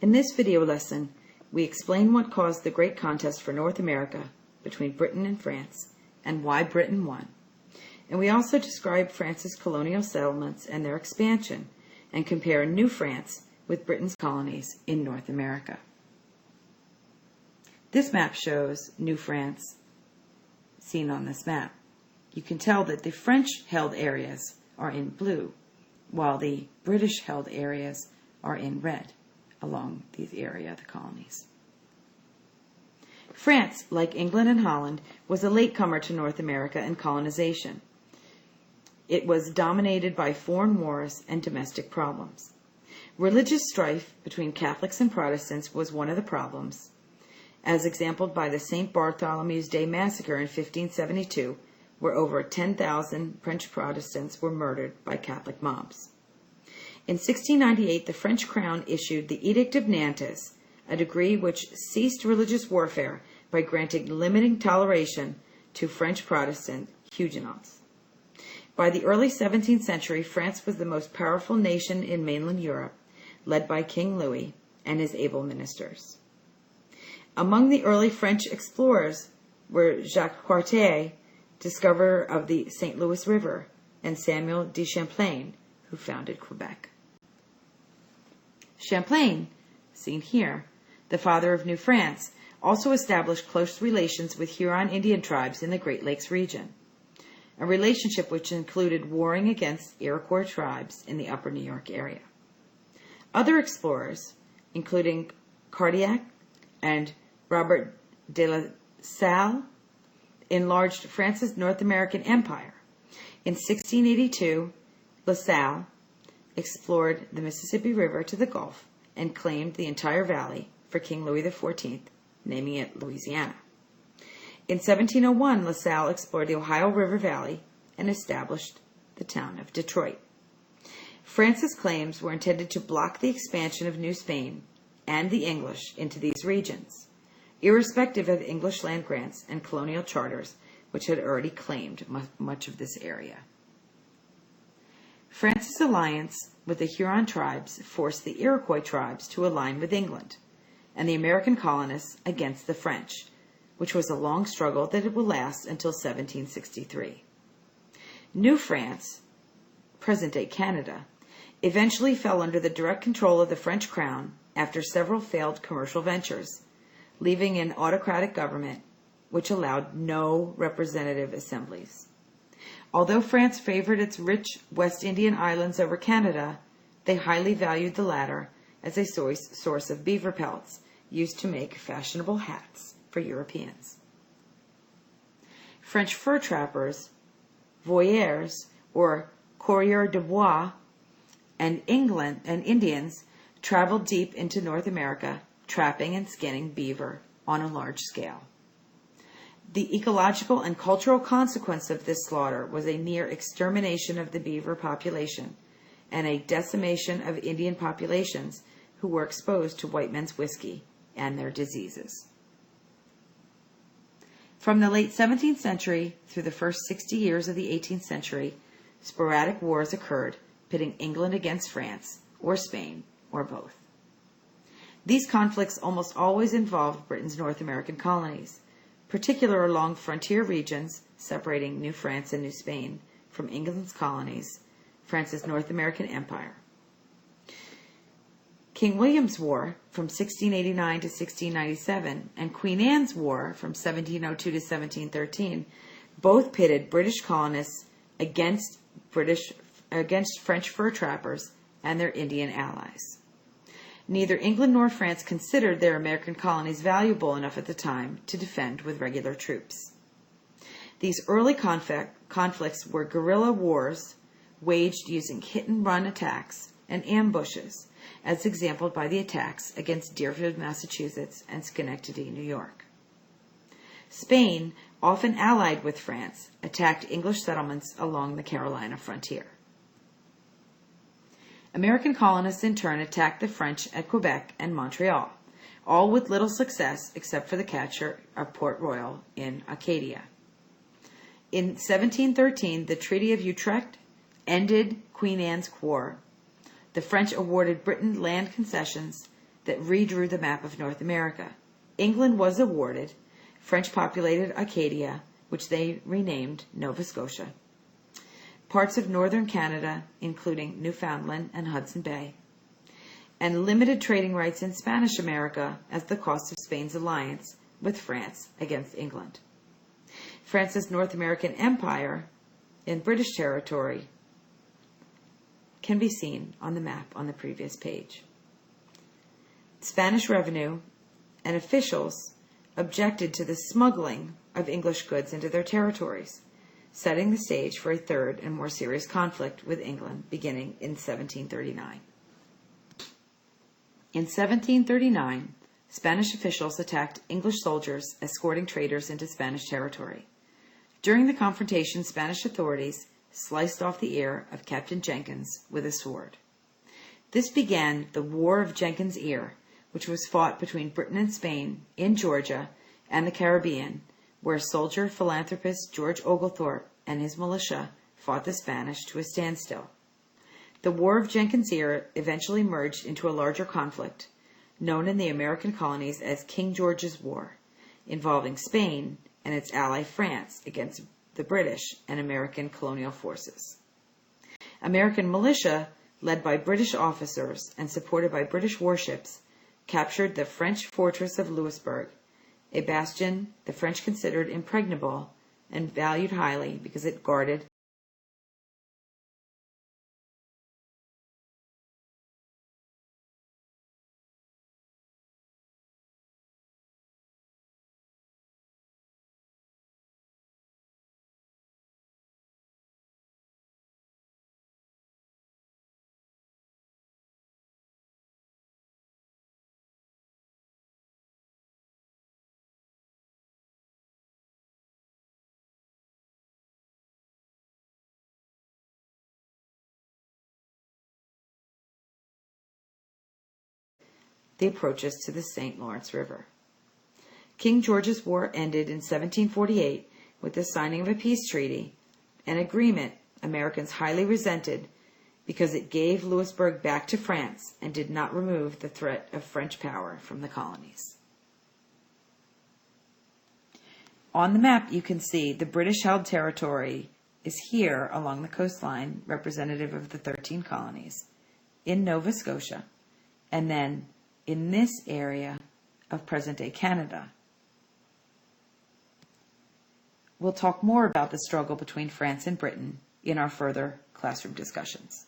In this video lesson, we explain what caused the great contest for North America between Britain and France and why Britain won. And we also describe France's colonial settlements and their expansion and compare New France with Britain's colonies in North America. This map shows New France seen on this map. You can tell that the French-held areas are in blue, while the British-held areas are in red along the area of the colonies. France, like England and Holland, was a latecomer to North America and colonization. It was dominated by foreign wars and domestic problems. Religious strife between Catholics and Protestants was one of the problems, as exemplified by the St. Bartholomew's Day massacre in 1572, where over 10,000 French Protestants were murdered by Catholic mobs. In 1698, the French crown issued the Edict of Nantes, a decree which ceased religious warfare by granting limiting toleration to French Protestant Huguenots. By the early 17th century, France was the most powerful nation in mainland Europe, led by King Louis and his able ministers. Among the early French explorers were Jacques Cartier, discoverer of the St. Louis River, and Samuel de Champlain, who founded Quebec. Champlain, seen here, the father of New France, also established close relations with Huron Indian tribes in the Great Lakes region, a relationship which included warring against Iroquois tribes in the upper New York area. Other explorers, including Cartier and Robert de La Salle, enlarged France's North American empire. In 1682, La Salle explored the Mississippi River to the Gulf and claimed the entire valley for King Louis XIV, naming it Louisiana. In 1701, La Salle explored the Ohio River Valley and established the town of Detroit. France's claims were intended to block the expansion of New Spain and the English into these regions, irrespective of English land grants and colonial charters, which had already claimed much of this area. France's alliance with the Huron tribes forced the Iroquois tribes to align with England and the American colonists against the French, which was a long struggle that would last until 1763. New France, present-day Canada, eventually fell under the direct control of the French crown after several failed commercial ventures, leaving an autocratic government which allowed no representative assemblies. Although France favored its rich West Indian islands over Canada, they highly valued the latter as a source of beaver pelts used to make fashionable hats for Europeans. French fur trappers, voyeurs, or coureurs de bois, and Indians traveled deep into North America, trapping and skinning beaver on a large scale. The ecological and cultural consequence of this slaughter was a near extermination of the beaver population and a decimation of Indian populations who were exposed to white men's whiskey and their diseases. From the late 17th century through the first 60 years of the 18th century, sporadic wars occurred, pitting England against France, or Spain, or both. These conflicts almost always involved Britain's North American colonies, particularly along frontier regions separating New France and New Spain from England's colonies, France's North American empire. King William's War from 1689 to 1697 and Queen Anne's War from 1702 to 1713 both pitted British colonists against French fur trappers and their Indian allies. Neither England nor France considered their American colonies valuable enough at the time to defend with regular troops. These early conflicts were guerrilla wars waged using hit-and-run attacks and ambushes, as exemplified by the attacks against Deerfield, Massachusetts, and Schenectady, New York. Spain, often allied with France, attacked English settlements along the Carolina frontier. American colonists in turn attacked the French at Quebec and Montreal, all with little success except for the capture of Port Royal in Acadia. In 1713, the Treaty of Utrecht ended Queen Anne's War. The French awarded Britain land concessions that redrew the map of North America. England was awarded French-populated Acadia, which they renamed Nova Scotia, parts of northern Canada, including Newfoundland and Hudson Bay, and limited trading rights in Spanish America as the cost of Spain's alliance with France against England. France's North American empire in British territory can be seen on the map on the previous page. Spanish revenue and officials objected to the smuggling of English goods into their territories, setting the stage for a third and more serious conflict with England beginning in 1739. In 1739, Spanish officials attacked English soldiers escorting traders into Spanish territory. During the confrontation, Spanish authorities sliced off the ear of Captain Jenkins with a sword. This began the War of Jenkins' Ear, which was fought between Britain and Spain in Georgia and the Caribbean, where soldier philanthropist George Oglethorpe and his militia fought the Spanish to a standstill. The War of Jenkins' Ear eventually merged into a larger conflict, known in the American colonies as King George's War, involving Spain and its ally France against the British and American colonial forces. American militia, led by British officers and supported by British warships, captured the French fortress of Louisbourg, a bastion the French considered impregnable and valued highly because it guarded the approaches to the St. Lawrence River. King George's War ended in 1748 with the signing of a peace treaty, an agreement Americans highly resented because it gave Louisbourg back to France and did not remove the threat of French power from the colonies. On the map, you can see the British-held territory is here along the coastline, representative of the 13 colonies, in Nova Scotia, and then in this area of present-day Canada. We'll talk more about the struggle between France and Britain in our further classroom discussions.